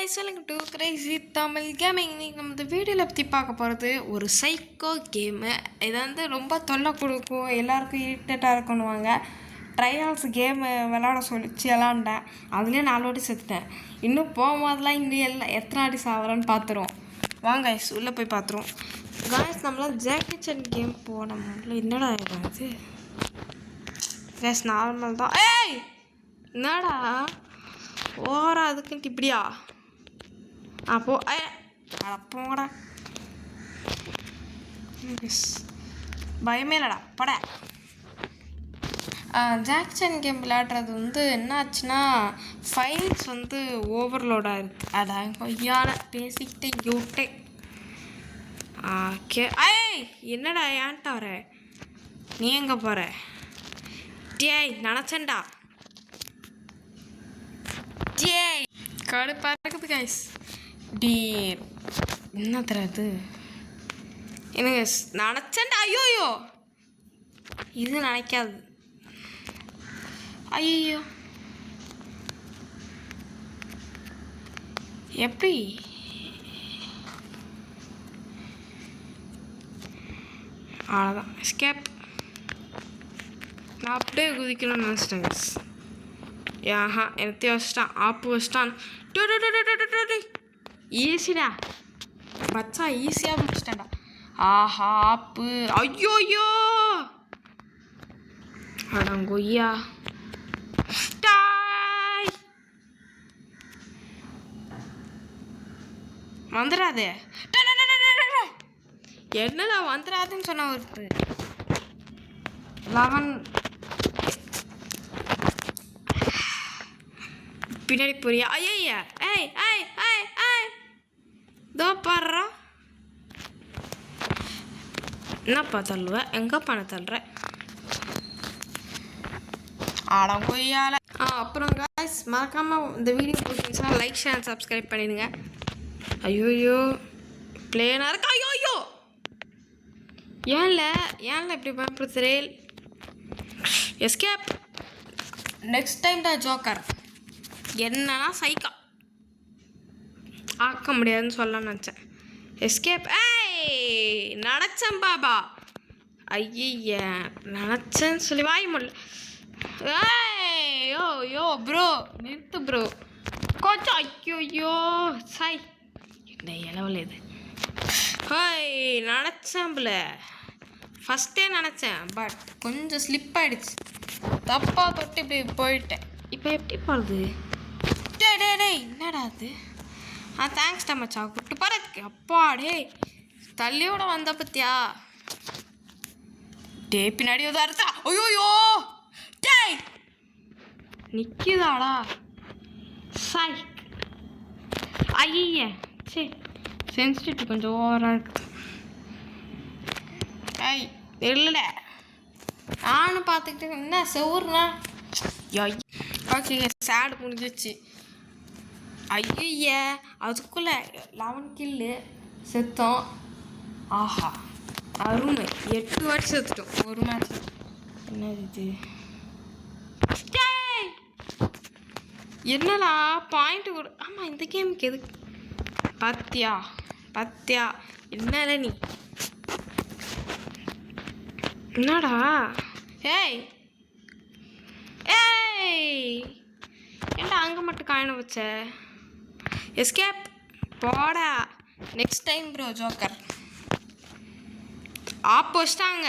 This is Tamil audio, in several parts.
guys, welcome to Crazy Tamil Gaming. நம்ம இந்த வீடியோவில் பற்றி பார்க்க போகிறது ஒரு சைக்கோ கேமு. இது வந்து ரொம்ப தொல்லை கொடுக்கும், எல்லாருக்கும் இரிட்டேட்டாக இருக்கணுவாங்க. ட்ரையால்ஸ் கேமு விளாட சொல்லிச்சு விளாண்டேன், அதுலேயே 4 வாட்டி செத்துட்டேன். இன்னும் போகும்போதெல்லாம் இன்னும் எல்லாம் எத்தனை வாட்டி சாவரன்னு பார்த்துருவோம். வாங்க guys, உள்ளே போய் பார்த்துருவோம். guys, நம்மளால் ஜாக்கி சான் கேம் போன முதல்ல என்னடா இது guys, நார்மல் தான். ஏய் என்னடா ஓரா அதுக்குன்ட்டு இப்படியா? அப்போ போங்கடா, பயமே இல்லைடா பட. ஜாக்கி சான் கேம் விளையாடுறது வந்து என்ன ஆச்சுன்னா, ஃபைல்ஸ் வந்து ஓவர்லோடாக இருக்குது. அதான் கொய்யால பேசிக்கிட்டே யூட்டே. ஓகே என்னடா ஏன்ட்டா வர? நீ எங்கே போகிற? டேய் நினச்சேன்டா, டேய் கடுப்பாக இருக்குது கைஸ். டி என்ன தராது எனக்கு நினச்சேன்டா. ஐயோயோ இது நினைக்காது. ஐயோ எப்படி அவ்வளோதான் எஸ்கேப். நான் அப்படியே குதிக்கணும்னு நினச்சிட்டேன் கைஸ். ஆஹா எனக்கு வச்சிட்டான், ஆப்பு வச்சிட்டான். ஈஸிடா பச்சா, ஈஸியாக முடிச்சிட்டேன்டா. ஆஹா ஆப்பு. ஐயோயோ அடங்கொய்யா வந்துடாதே. என்னடா வந்துடாதுன்னு சொன்ன ஒரு 11 பின்னாடி போறியா? ஐயா ஏய் ஏய் ஏய் ஏய் தோ பாடுறா. என்னப்பா தள்ளுவ? எங்கப்பா நான் தள்ளுறேன்? ஆடம் கொய்யால. அப்புறம் guys, மறக்காமல் இந்த வீடியோ பிடிச்சிருந்துச்சுன்னா லைக் ஷேர் சப்ஸ்கிரைப் பண்ணிடுங்க. ஐயோயோ பிளேனாக இருக்கா? ஐயோயோ ஏன்ல இப்படி பயன்படுத்துகிறேன்? எஸ்கேப். நெக்ஸ்ட் டைம் தான் ஜோக்கர் என்னன்னா சைக்கா ஆக்க முடியாதுன்னு சொல்ல நினச்சேன். எஸ்கேப். ஏய் நினச்சேன் பாபா. ஐய நினச்சேன்னு சொல்லி வாய் முடியல. ஏய் யோ யோ ப்ரோ நிறுத்து ப்ரோ கொஞ்சம். ஐயோயோ சாய் என்ன இளவில் இது? ஹாய் நினச்சேன்ல, ஃபஸ்ட்டே நினச்சேன், பட் கொஞ்சம் ஸ்லிப் ஆகிடுச்சு. தப்பாக தொட்டு இப்படி போயிட்டேன். இப்போ எப்படி போகிறது? டே டே டே என்னடா அது? தேங்க்ஸ்டா மச்சா கூப்பிட்டு போகிறதுக்கு. அப்பா டே தள்ளியோட வந்த பத்தியா? டே பின்னாடி உதாரணா. ஐயோயோ டேய் நிற்கிதாடா சாய். ஐய சரி சென்சிட்டிவிட்டி கொஞ்சம் ஓவராக இருக்குது. ஐய் இல்லை நானும் பார்த்துக்கிட்டு என்ன செவுர்னா. ஓகே சேடு முடிஞ்சிச்சு. ஐய அதுக்குள்ளே 11 கில்லு செத்தோம். ஆஹா அருமை, 8 வாட்டி செத்துட்டோம் ஒரு மேட்ச். என்னது இது? என்னடா பாயிண்ட் கொடு. ஆமாம் இந்த கேமுக்கு எது பத்தியா என்னல நீ? என்னடா ஏய் ஏய் ஏன்டா அங்கே மட்டும் காயின வச்ச? எஸ்கேப் போடா. Next time bro joker app வச்சிட்டாங்க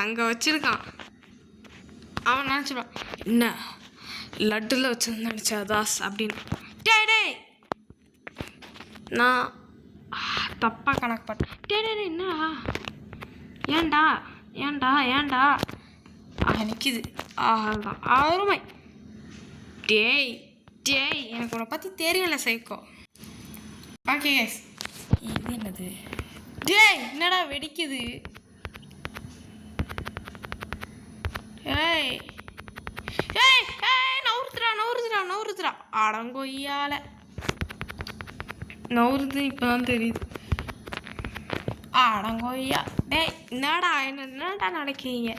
அங்கே வச்சிருக்கான். அவன் நினச்சிடுவான் என்ன லட்டில் வச்சிருந்து நினச்சா தாஸ் அப்படின்னு. டே நான் தப்பாக கணக்கு பண்ணேன். டே என்னடா ஏன்டா நிற்கிது. ஆஹாதான் அருமை. டேய் எனக்கு உன்னை பற்றி தெரியல சைக்கோ. ஓகே கேஸ், இது என்னது? டேய் என்னடா வெடிக்குது? ஏய் ஏய் ஏய் நவுறுதுடா அடங்கொய்யால நவுறுது. இப்போ தான் தெரியுது. அடங்கொய்யா டேய் என்னடா என்னடா நடக்கிறீங்க?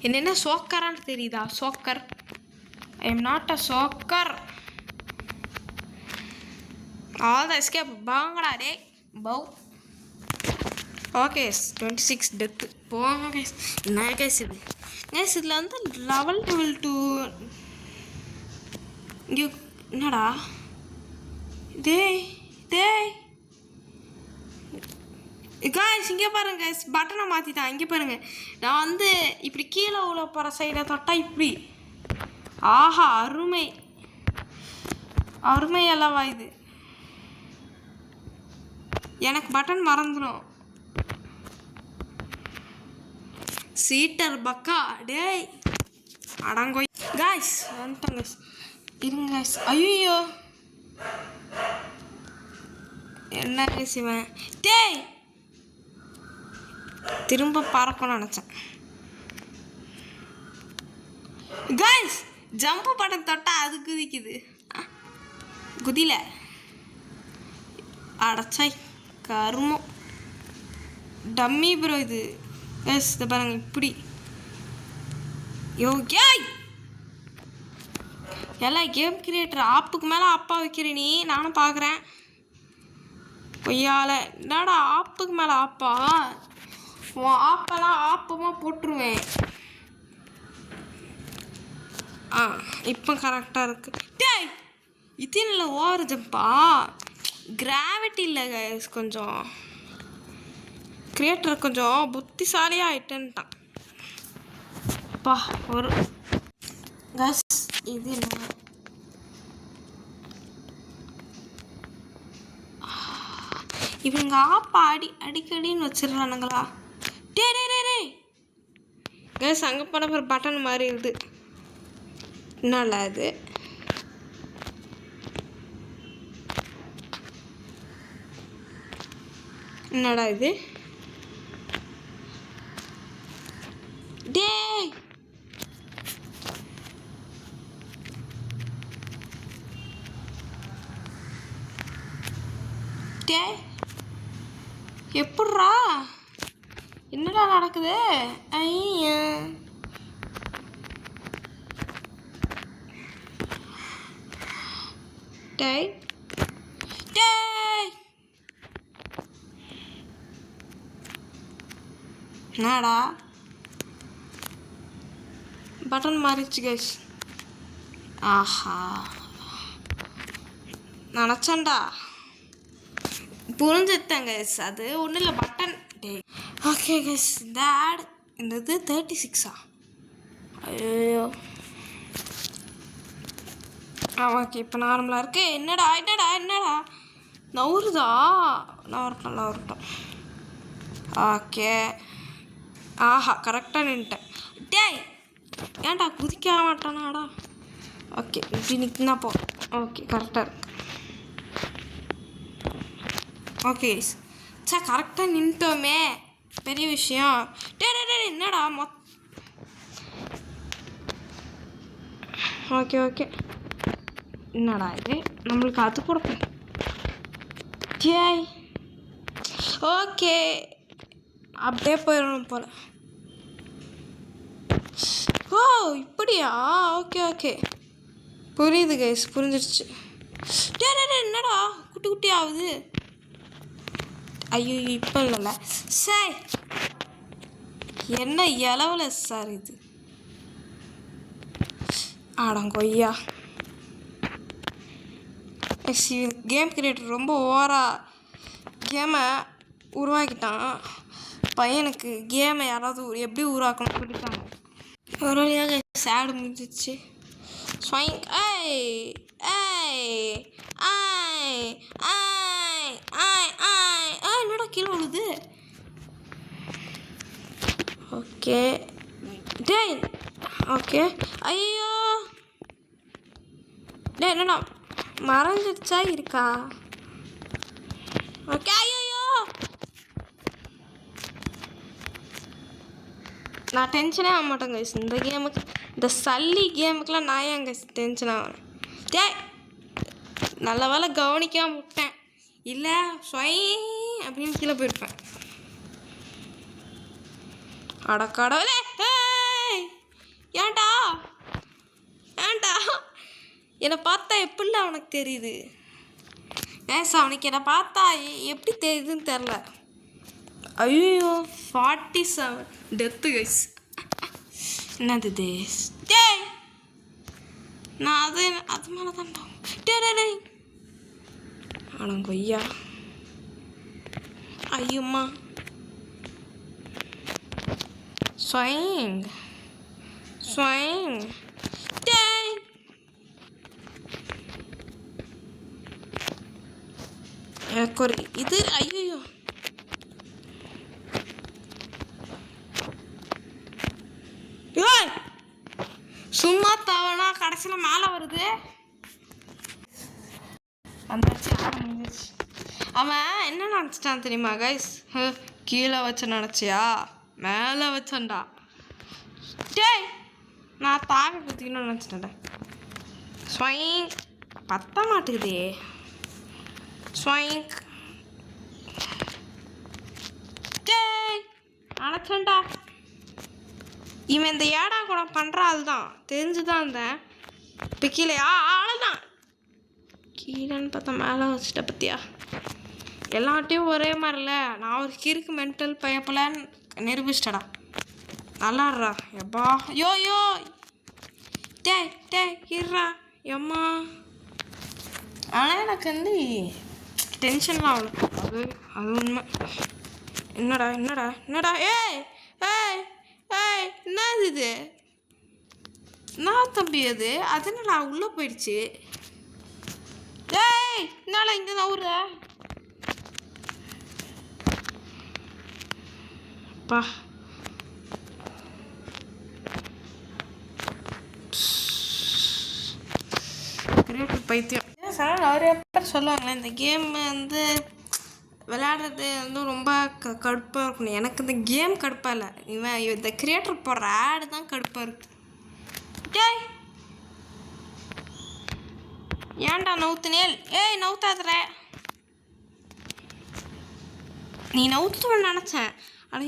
என்ன சோக்கரான்னு தெரியுதா? Choker. I am not a choker. All the escape வாங்கடா டே பௌ. ஓகே 26 டெத்து போங்க கைஸ். என்ன கைஸ் இது கைஸ்? இதில் வந்து லெவல் 2 இங்கே என்னடா டேய் டேய் கைஸ் இங்கே பாருங்க கைஸ், பட்டனை மாற்றிட்டான். இங்கே பாருங்க, நான் வந்து இப்படி கீழே உள்ள போகிற சைடை தொட்டால் இப்படி. ஆஹா அருமை அருமை அல்லவா இது. எனக்கு பட்டன் மறந்துடும். சீட்டர் பக்கா டேய் அடங்கோய். கைஸ் வந்துட்டேன் கைஸ், இருங்க கைஸ். ஐயோ என்ன கைஸ் இவன்? டேய் திரும்ப பறக்கணும்னு நினச்சேன் கைஸ். ஜம்பு பட்டன் தொட்டா அது குதிக்குது, குதில அடைச்சாய் கருமம். டம்மி ப்ரோ இது. எஸ் இதை பாருங்க இப்படி. யோகியாய் எல்லாம் கேம் கிரியேட்டர் ஆப்புக்கு மேலே அப்பா வைக்கிற நீ. நானும் பார்க்குறேன் பொய்யால. என்னடா ஆப்புக்கு மேலே ஆப்பா? உன் ஆப்பெல்லாம் ஆப்பமாக போட்டுருவேன். இப்போ கரெக்டாக இருக்கு. டேய் இது இல்லை ஓவர் ஜம்பா, கிராவிட்டி இல்லை கைஸ். கொஞ்சம் கிரியேட்டர் கொஞ்சம் புத்திசாலியாக ஆயிட்டேன்ட்டான். அப்பா ஒரு கைஸ் இது என்ன? இவங்க ஆப்பா அடிக்கடின்னு வச்சிடறானுங்களா? டே டே டே டே கைஸ் அங்கே போன ஒரு பட்டன் மாதிரி இருக்குது. என்னடா அது? என்னடா இது? டேய் டேய் எப்பட்றா? என்னடா நடக்குது? ஐயா டேய் டேய் என்னடா பட்டன் மாறிச்சு கைஸ். ஆஹா நினச்சேன்டா, புரிஞ்சுட்டேன் கைஸ். அது ஒன்றும் இல்லை பட்டன். டே ஓகே கைஸ் இந்த ஆட் இந்த இது 36ஆ? ஐயோ ஓகே இப்போ நார்மலாக இருக்கு. என்னடா என்னடா என்னடா நவுறுதா? நவரட்டும். ஓகே ஆஹா கரெக்டாக நின்ட்டேன். டேய் ஏன்டா குதிக்க மாட்டானாடா? ஓகே இப்படி நிற்குனா போ. ஓகே கரெக்டாக இருக்கு. ஓகே சார் கரெக்டாக நின்ட்டோமே, பெரிய விஷயம். டே என்னடா ஓகே ஓகே என்னடா இது? நம்மளுக்கு அது கூட ஜேய் ஓகே அப்படியே போயிடணும் போல். ஓ இப்படியா? ஓகே ஓகே புரியுது கைஸ், புரிஞ்சிருச்சு. டே என்னடா குட்டி குட்டி ஆகுது? ஐயோ இப்போ இல்லைல்ல சார். என்ன இலவில் சார் இது? ஆடங்கொய்யா கேம் கிரியேட்டர் ரொம்ப ஓவராக கேமை உருவாக்கிட்டான். பையனுக்கு கேமை யாராவது எப்படி உருவாக்கணும் சொல்லிட்டாங்க. ஒரு வழியாக சேடு முடிஞ்சிச்சு. ஸ்வைங் ஐய் ஐய் ஐய் ஐய் ஐய் ஐய் என்னடா கீழே விழுது? ஓகே டேய் ஓகே ஐயோ டே என்னடா மறைஞ்சிடுச்சா இருக்கா? ஓகே ஐயோ நான் டென்ஷனே ஆக மாட்டேங்க இந்த கேமுக்கு. இந்த சல்லி கேமுக்கெலாம் நான் ஏங்க டென்ஷன் ஆகிறேன்? டே நல்ல வேலை கவனிக்காம விட்டேன், இல்லை ஸ்வை அப்படின்னு கீழே போயிருப்பேன். அடக்கடவுளே ஏன்டா ஏன்டா என்னை பார்த்தா எப்படில அவனுக்கு தெரியுது? அவனுக்கு என்னை பார்த்தா எப்படி தெரியுதுன்னு தெரில. ஐயோ 47 டெத்து கைஸ். என்னது இது? டேய் நான் அது மேலே தான்டா. டேய் கொய்யா. ஐயோம்மா ஸ்வைங் ஸ்வைங். டேய் எனக்கு ஒரு இது. ஐயோ சும்மா தவணா கடைசியில் மேலே வருது. வந்துச்சு. அவன் என்ன நினச்சிட்டான் தெரியுமா கைஸ்? கீழே வச்சு நினச்சியா? மேலே வச்சண்டா. டேய் நான் தாவி குத்திக்கணும்னு நினச்சிட்டேன்டா. ஸ்வைங் பத்த மாட்டேங்குதே. ஸ்வைங். டேய் நினச்சண்டா. இவன் இந்த ஏடா கூட பண்ணுற ஆள் தான், தெரிஞ்சுதான் இருந்தேன். இப்போ கீழே ஆளுதான். கீழேன்னு பார்த்தா மேலே வச்சுட்ட பற்றியா? எல்லாட்டையும் ஒரே மாதிரில. நான் ஒரு கிறுக்கு மென்டல் பயப்பலன்னு நிரூபிச்சிட்டடா. நல்லாடுறா எப்பா. யோ டே இருறா எம்மா. ஆனால் எனக்கு டென்ஷன்லாம் அவ்வளோ. அது உண்மை. என்னடா ஏய் என்னது இது? நான் தம்பி அது என்னடா உள்ளே போயிடுச்சு. ஏய் என்னடா இங்கே நவுற? அப்பா கிரியேட்டிவ் பைத்தியம். நிறைய பேர் சொல்லுவாங்களே இந்த கேம் விளையாடுறது ரொம்ப கடுப்பாக இருக்கணும். எனக்கு இந்த கேம் கடுப்பாக இல்லை, இவன் இந்த கிரியேட்டர் போடுற ஆடு தான் கடுப்பாக இருக்கு. டேய் ஏன்டா நவுத்துனேல்? ஏய் நவுத்தாதுற. நீ நவுத்துன்னு நினச்சேன், ஆனால்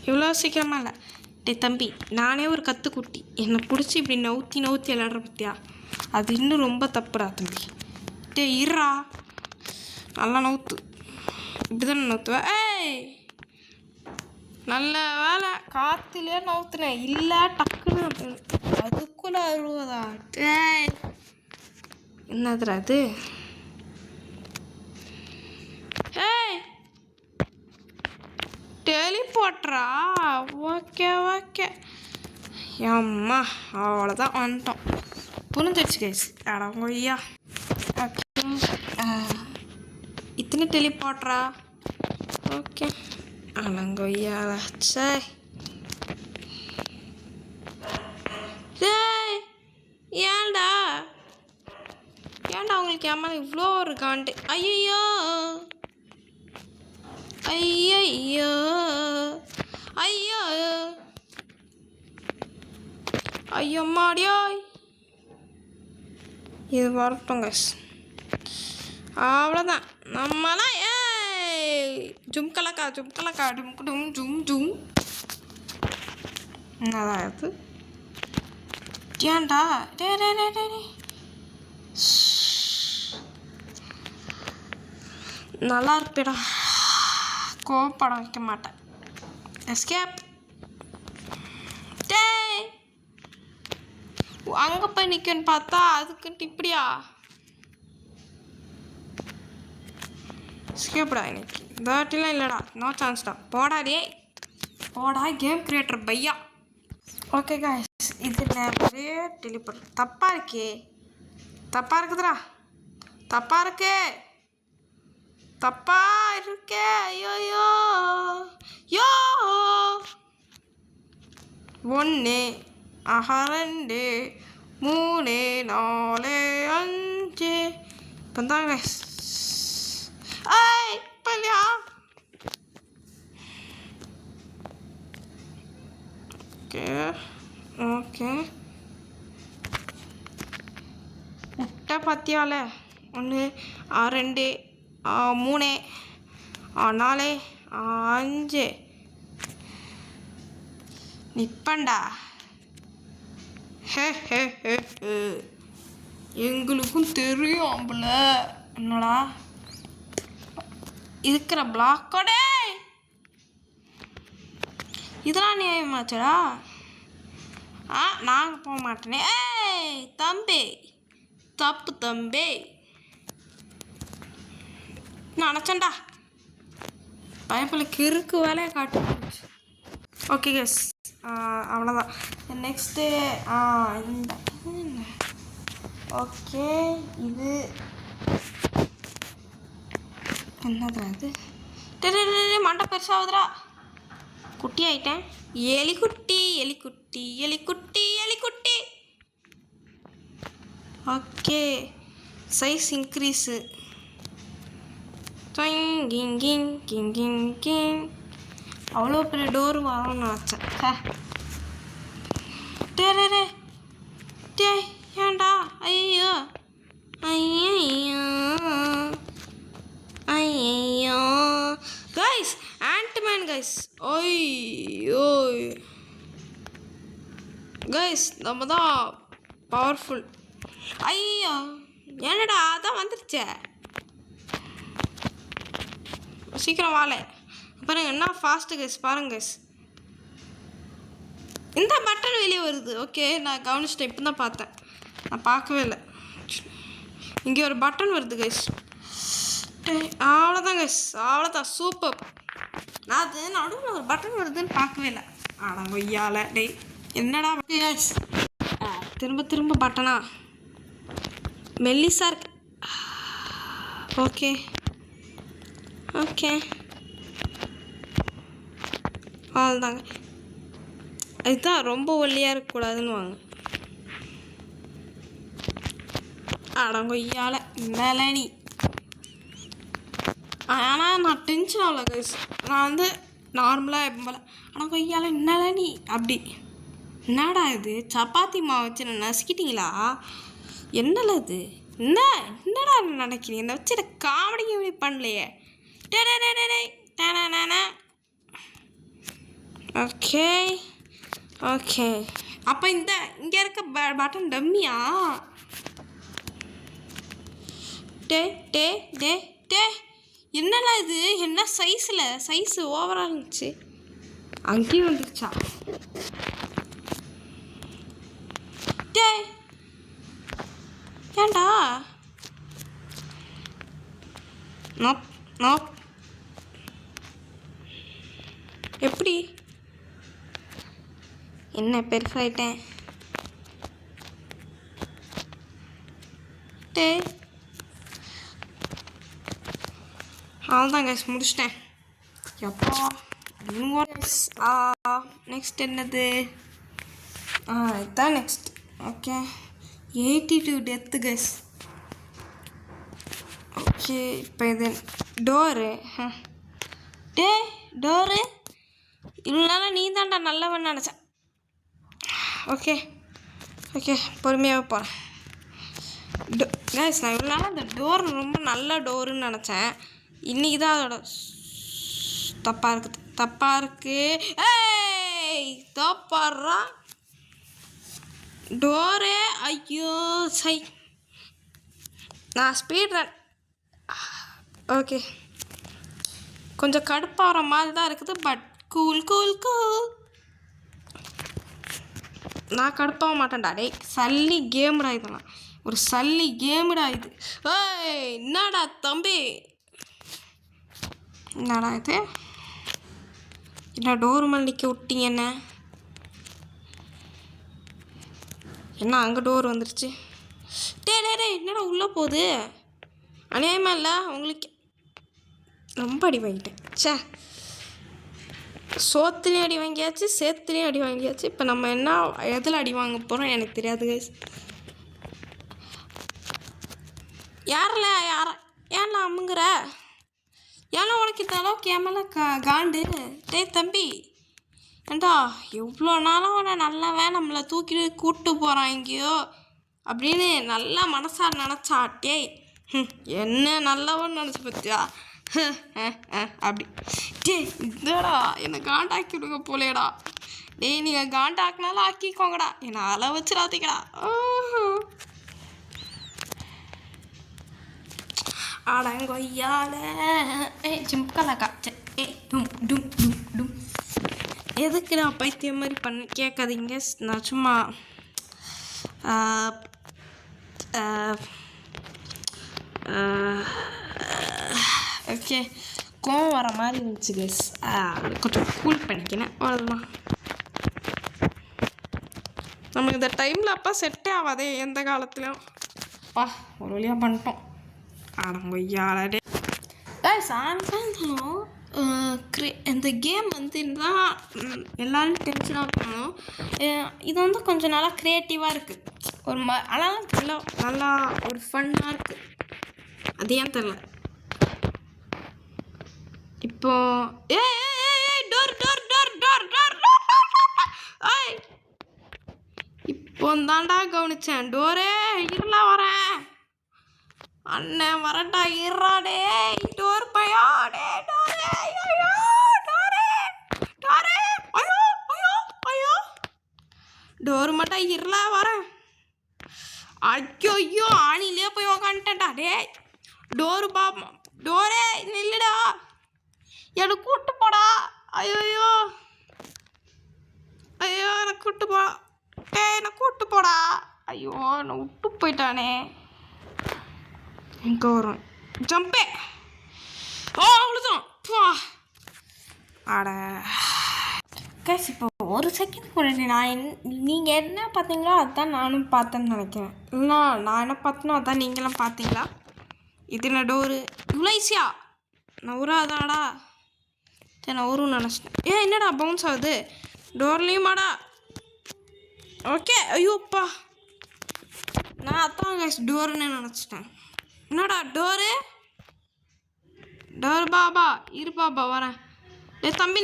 இவ்வளோ சீக்கிரமாக இல்லை. டே தம்பி நானே ஒரு கற்றுக்குட்டி, என்னை பிடிச்சி இப்படி நவுத்தி விளையாடுற பற்றியா? அது இன்னும் ரொம்ப தப்புடா தம்பி. டே இருறா நல்லா நவுத்து. இப்படி தானே நவுத்துவேன். ஏய் நல்ல வேலை காற்றுலேயே நவுத்துனேன், இல்லை டக்குன்னு அதுக்குள்ளே 60. டேய் என்னதுடா அது? ஏய் டெலிபோர்ட்ரா. ஓகே அம்மா அவ்வளோதான் வந்துட்டோம். புரிஞ்சிடுச்சு கைஸ். அடங்கொய்யா. ஓகே இத்தனை டெலிபோர்ட்ரா. ஓகே அடங்கொய்யாடா. சரி ஏன்டா உங்களுக்கு அம்மா இவ்வளோ ஒரு காண்டு? ஐயோ மாடியோய். இது வரட்டும் கைஸ். அவ்வளோதான் நம்மலாம். ஜும்கலக்கா ஜும். என்னதான் இது? ஏன்டா டே நல்லா இருப்பேடா. கோவப்படம் வைக்க மாட்டேன். எஸ்கேப். டேய் அங்கே போய் நிற்கன்னு பார்த்தா அதுக்குன்ட்டு இப்படியா? எஸ்கேப்டா. இன்னைக்கு இந்த வாட்டிலாம் இல்லைடா, நோ சான்ஸ்டா. போடா கேம் கிரியேட்டர் பையா. ஓகே காய்ஸ், இதில் ஒரே டெலிபோர்ட் தப்பாக இருக்குதுடா. தப்பா இருக்கே. ஐயோ 1 2 3 4 5 இப்போ தான் கைஸ். இல்லையா? ஓகே முட்டை பத்தியால 1 2 3 4 5 நிப்பண்டா. எங்களுக்கும் தெரியும் அம்புல. என்னடா இருக்கிற பிளாக்கோட இதெல்லாம் நியாயமாச்சடா. நாங்கள் போக மாட்டேனே. ஏய் தம்பி, தப்பு தம்பி, நினச்சேன்டா பயப்பில் கிறுக்கு வேலையை காட்டு. ஓகே கேஸ், அவ்வளோதான். நெக்ஸ்ட்டு இந்த ஓகே, இது என்னதுடா இது? மண்டை பெருசாகுதுடா. குட்டி ஆயிட்டேன். எலிக்குட்டி எலிக்குட்டி எலிக்குட்டி எலிக்குட்டி. Okay, size increase. King king king king king. அவ்வளோ பெரிய டோர் வாங்கணும்னு வச்சேன். டே ஏன்டா? ஐயோ ஐயோ ஐயோ கைஸ், ஆண்ட்மேன் கைஸ். ஐயோ கைஸ், நம்ம தான் பவர்ஃபுல். ஐயோ என்னடா, அதான் வந்துருச்சே. சீக்கிரம் வாழை பாருங்க, என்ன ஃபாஸ்ட்டு கைஸ். பாருங்க கைஸ், இந்த பட்டன் வெளியே வருது. ஓகே, நான் கவனிச்சிட்டேன், இப்போ தான் பார்த்தேன், நான் பார்க்கவே இல்லை. இங்கே ஒரு பட்டன் வருது கைஸ். அவ்வளோதான் கைஸ், அவ்வளோதான், சூப்பர். நான் அது நடுவில் ஒரு பட்டன் வருதுன்னு பார்க்கவே இல்லை. ஆனால் கொய்யால டேய் என்னடா கைஸ், திரும்ப திரும்ப பட்டனா மெல்லிசா இருக்கு. ஓகே ஓகே, அவ்வளோதாங்க. இதுதான் ரொம்ப ஒல்லியாக இருக்கக்கூடாதுன்னு வாங்க. அடங்கொய்யால மேலே நீ. ஆனால் நான் டென்ஷன் ஆகல கைஸ், நான் வந்து நார்மலாக எப்போ அடங்கொய்யால என்னல நீ அப்படி. என்னடா இது, சப்பாத்தி மாவு வச்சு நான் நசுக்கிட்டீங்களா? என்னல இது? என்னடா நினைக்கிறீங்க? இந்த வச்சு காமெடி இப்படி பண்ணலையே. ஓகே ஓகே, அப்போ இங்கே இருக்க பட்டன் டம்மியா? டே டே டே டே என்னடா இது? என்ன சைஸு ஓவராக இருந்துச்சு, அங்கேயும் வந்துருச்சா? டே ஏண்டா? நோப் நோப். எப்படி என்ன பெருசாயிட்டேன்? டே அவ்வளோதான் கைஸ், முடிச்சிட்டேன். எப்பா நெக்ஸ்ட் என்னது? இதுதான் next. Okay, 82 death guys. Okay, இப்போ இது டோரு. டோரு இவ்வளோ நேரம் நீ தான்டா நல்லவன் நினச்சேன். ஓகே ஓகே, பொறுமையாக போகிறேன். கைஸ், நான் இவ்வளோ நேரம் அந்த டோர் ரொம்ப நல்ல டோருன்னு நினச்சேன். இன்றைக்கி தான் அதோட தப்பாக இருக்குது. ஏய் தப்பாடுறா டோரு. ஐயோ சை, நான் ஸ்பீட் ரன். ஓகே, கொஞ்சம் கடுப்பாகிற மாதிரி தான் இருக்குது, பட் கூல் கூல் கூல். நான் கடுப்பாக மாட்டேன்டா. டே சல்லி கேமுடா, இதெல்லாம் ஒரு சல்லி கேமுடா இது. ஏய் என்னடா தம்பி, என்னடா இது? என்ன டோர் மேலே நிற்க விட்டீங்க? என்ன அங்கே டோர் வந்துருச்சு? டே என்னடா உள்ளே போகுது? அநியாயமாக இல்லை உங்களுக்கு? ரொம்ப அடி வாங்கிட்டேன். சே, சோத்துலேயும் அடி வாங்கியாச்சு, சேத்துலேயும் அடி வாங்கியாச்சு. இப்போ நம்ம என்ன எதில் அடி வாங்க போகிறோம் எனக்கு தெரியாது கைஸ். ஏன்ல அமுங்குற? ஏன்னா உனக்கு இந்த அளவுக்கு என் மேலே காண்டு? டேய் தம்பி, ஏண்டா எவ்வளோ நாளாக உன்னை நல்லாவே நம்மளை தூக்கிட்டு கூப்பிட்டு போகிறான் எங்கேயோ அப்படின்னு நல்லா மனசார நினச்சா? டேய் என்ன நல்லவன்னு நினச்சி பார்த்தியா? அப்படி டே இதடா என்னை காண்டாக்கி விடுங்க போலேடா. டேய் நீங்கள் காண்டாக்குனாலும் ஆக்கிக்கோங்கடா, என்னை அளவு வச்சிடாதீங்கடா. அடங்கொய்யால ஜிம்கலக்கா டும் டும் டும் டும். எதுக்கு நான் பைத்தியம் மாதிரி பண்ண கேட்காதீங்க. நான் சும்மா ஓகே கோவம் வர மாதிரி இருந்துச்சு கைஸ். கொஞ்சம் கூல் பண்ணிக்கினேன் அவ்வளோதான். நமக்கு இந்த டைமில் அப்போ செட்டே ஆகாதே எந்த காலத்துலையும். ஒரு வழியாக பண்ணிட்டோம். அடங்கொய்யாலே சாயங்காலம் இந்த கேம் வந்து தான் எல்லோரும் டென்ஷனாக இருக்கணும். இது வந்து கொஞ்சம் நல்லா க்ரியேட்டிவாக இருக்குது. ஒரு நல்லா நல்லா ஒரு ஃபன்னாக இருக்குது. அது ஏன் தெரில. இப்போ door door door door door ஏய் இப்போ தாண்டா கவனிச்சேன். டோரே இருலாம் வரேன். அண்ணன் வரட்டா இருறாடே. டோர் பையா டே டோரே ஐயோ டோரே டோரே ஐயோ ஐயோ ஐயோ டோர் மட்டும் இருலாம் வரேன். ஐயோ ஐயோ ஆணிலே போய் உக்காந்துட்டேன்டா. டே டோரு பாப்பா டோரே நில்லுடா. என்னை கூப்பிட்டு போடா. ஐயோ ஐயோ ஐயோ என்னை கூப்பிட்டு போடா. என்னை கூப்பிட்டு போடா. ஐயோ என்னை விட்டு போயிட்டானே. எங்கே வரும் ஜம்பே. அவ்வளோதான். ஆட கேஸ் இப்போ ஒரு செகண்ட் கூட நீங்கள் என்ன பார்த்தீங்களோ அதுதான் நானும் பார்த்தேன்னு நினைக்கிறேன். இல்லைனா நான் என்ன பார்த்தனோ அதான் நீங்களும் பார்த்தீங்களா? இது என்ன டோரு இவ்வளோ ஈஸியா நவுறாதாடா. சரி நான் ஊருன்னு நினச்சிட்டேன். என்னடா பவுன்ஸ் ஆகுது டோர்லேயுமாடா? ஓகே ஐயோப்பா நான் அதான் கேஸ் டோருன்னு நினச்சிட்டேன். என்னடா டோரு டோர் பாபா இரு பாபா வரேன். தம்பி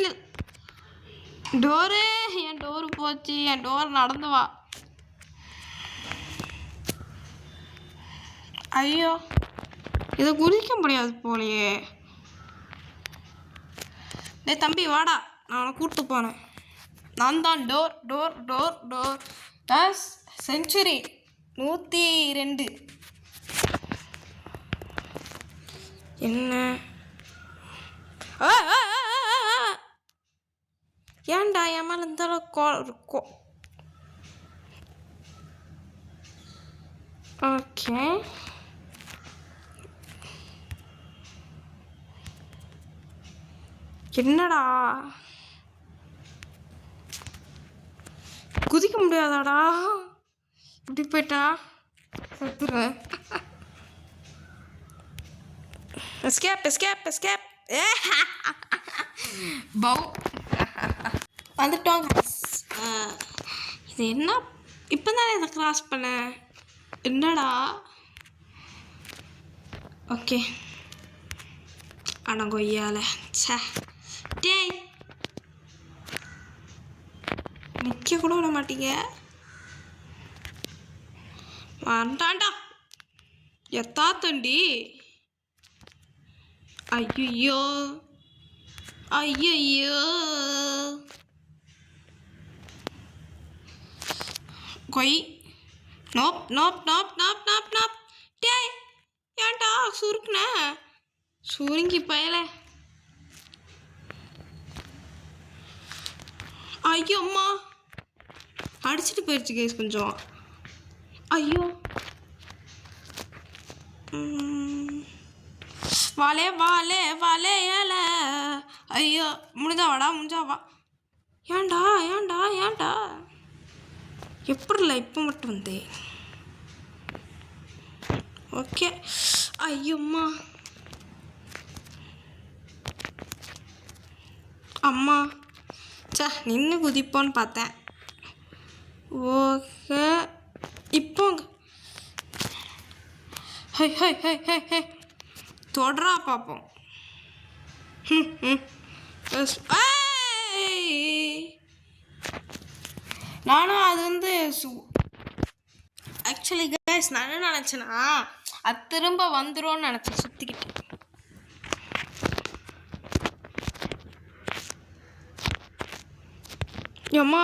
டோரு என் டோரு போச்சு. என் டோர் நடந்து வா. ஐயோ இதை குதிக்க முடியாது போலையே. தம்பி வாடா நான் அவனை கூப்பிட்டு போனேன். நான் தான் door door door door century 102. என்ன ஏன்டா என் மேலே இருந்தாலும் ஓகே என்னடா குதிக்க முடியாதாடா? இப்படி போயிட்டா செத்துருவேன். Escape escape escape. பவு வந்துட்டோம். இது என்ன இப்போ தானே இதை கிராஸ் பண்ணேன். என்னடா ஓகே அடங்கொய்யால சே டேய் நிற்க கூட விட மாட்டீங்க. வேண்டாண்டா எத்தா தண்டி. ஐயோ ஐயோ கொய் நோப் நோப் நோப் நோப் நோப் நோப். டேய் ஏன்டா சுருக்குன சுருங்கி பயல. ஐயோ அம்மா அடிச்சுட்டு போயிடுச்சு கேஸ் கொஞ்சம். ஐயோ வாலே வாலே வாலே ஏல. ஐயோ முடிஞ்சாவாடா முடிஞ்சாவா. ஏன்டா ஏன்டா ஏன்டா எப்படில இப்போ மட்டும் வந்தே. ஓகே ஐயோம்மா அம்மா சே நின்று குதிப்போன்னு பார்த்தேன். ஓகே இப்போ high high high high high தொடரா பார்ப்போம். நானும் அது வந்து ஆக்சுவலி கைஸ் நான் என்ன நினச்சேன்னா அது திரும்ப வந்துடும் நினச்சேன் சுற்றிக்கிட்டு. அம்மா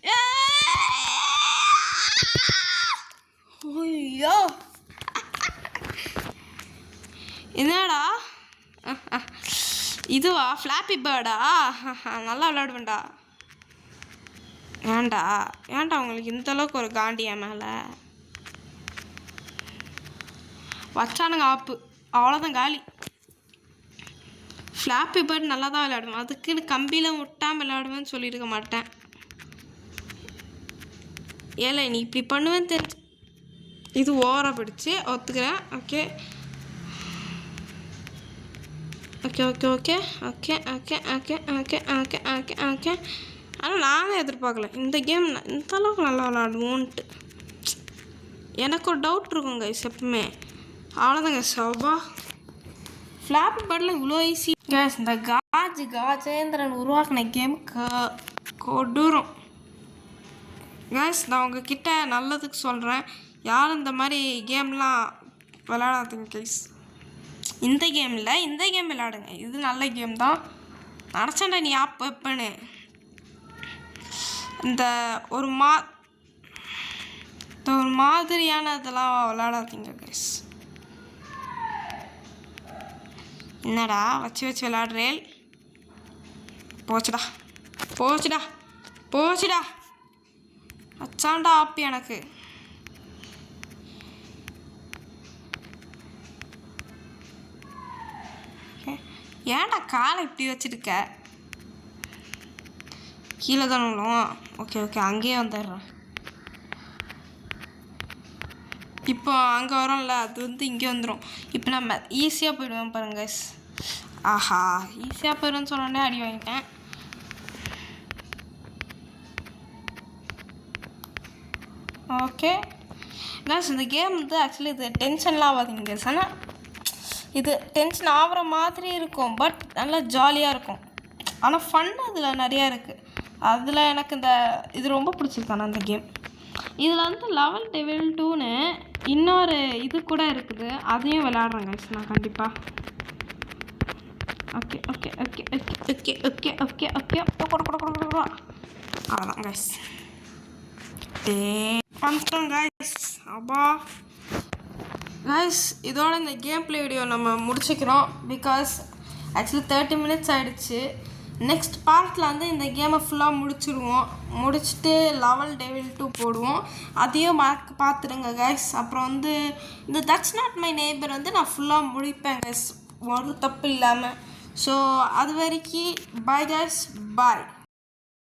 ஐயோ என்னடா இதுவா ஃப்ளாப்பி பேர்டா நல்லா விளையாடுவேன்டா ஏன்டா உங்களுக்கு இந்தளவுக்கு ஒரு காண்டி என் மேலே வச்சானுங்க ஆப்பு அவ்வளோதான் காலி ஃப்ளாப்பி பேர்ட் நல்லா தான் விளையாடுவேன் அதுக்குன்னு கம்பியில் விட்டாமல் விளையாடுவேன்னு சொல்லியிருக்க மாட்டேன் ஏலே நீ இப்படி பண்ணுவேன்னு தெரிஞ்சு இது ஓவராக போயிடுச்சு ஒத்துக்கிறேன் okay okay okay okay okay okay okay okay okay okay okay ஆனால் நானே எதிர்பார்க்கல இந்த கேம் இந்த அளவுக்கு நல்லா விளாடுவோன்ட்டு எனக்கு ஒரு டவுட் இருக்குங்க எப்பவுமே அவ்வளோதாங்க சோபா ஃப்ளாப்பி பேர்டில் இவ்வளோ ஈஸி கேஸ் இந்த காஜேந்திரன் உருவாக்கின கேம் கொடூரம் கேஸ் நான் உங்ககிட்ட நல்லதுக்கு சொல்கிறேன் யாரும் இந்த மாதிரி கேம்லாம் விளையாடாதீங்க கைஸ் இந்த கேம் இல்லை இந்த கேம் விளையாடுங்க இது நல்ல கேம் தான் நினச்சேன்டா நீ எப்பன்னு இந்த ஒரு மாதிரியான இதெல்லாம் விளையாடாதீங்க கைஸ் என்னடா வச்சு விளையாடுறேன் போச்சுடா வச்சாண்டா ஆப்பி எனக்கு ஏன்டா காலை இப்படி வச்சுருக்க கீழே தானே விழுவோம் ஓகே அங்கேயே வந்துடுறேன் இப்போ அங்கே வரோம்ல அது இங்கே வந்துடும் இப்போ நம்ம ஈஸியாக போயிடுவோம் பாருங்க ஆஹா ஈஸியாக போயிடும்னு சொன்னோடனே அடி வாங்கிட்டேன் ஓகே கேஸ் இந்த கேம் ஆக்சுவலி இது டென்ஷன்லாம் ஆகாதீங்க கேஸ் ஆனால் இது டென்ஷன் ஆகிற மாதிரி இருக்கும் பட் நல்லா ஜாலியாக இருக்கும் ஆனால் ஃபன் அதில் நிறையா இருக்குது அதில் எனக்கு இது ரொம்ப பிடிச்சிருக்கு அந்த கேம் இதில் லெவல் டெவில் 2ன்னு இன்னொரு இது கூட இருக்குது அதையும் விளையாடுறேன் கைஸ் நான் கண்டிப்பாக ஓகே அவ்வளோதான் கைஸ் வந்துட்டோம் கைஸ் அப்பா கைஸ் இதோட இந்த கேம் ப்ளே வீடியோ நம்ம முடிச்சுக்கிறோம் பிகாஸ் ஆக்சுவலி 30 மினிட்ஸ் ஆகிடுச்சு நெக்ஸ்ட் பார்ட்டில் இந்த கேமை ஃபுல்லாக முடிச்சுட்டு லெவல் டெவில் 2 போடுவோம் அதையும் பார்த்துடுங்க கைஸ் அப்புறம் இந்த தட்ஸ் நாட் மை நெய்பர் நான் ஃபுல்லாக முடிப்பேன் கைஸ் ஒரு தப்பு இல்லாமல் ஸோ அது வரைக்கும் பாய் கைஸ் பாய்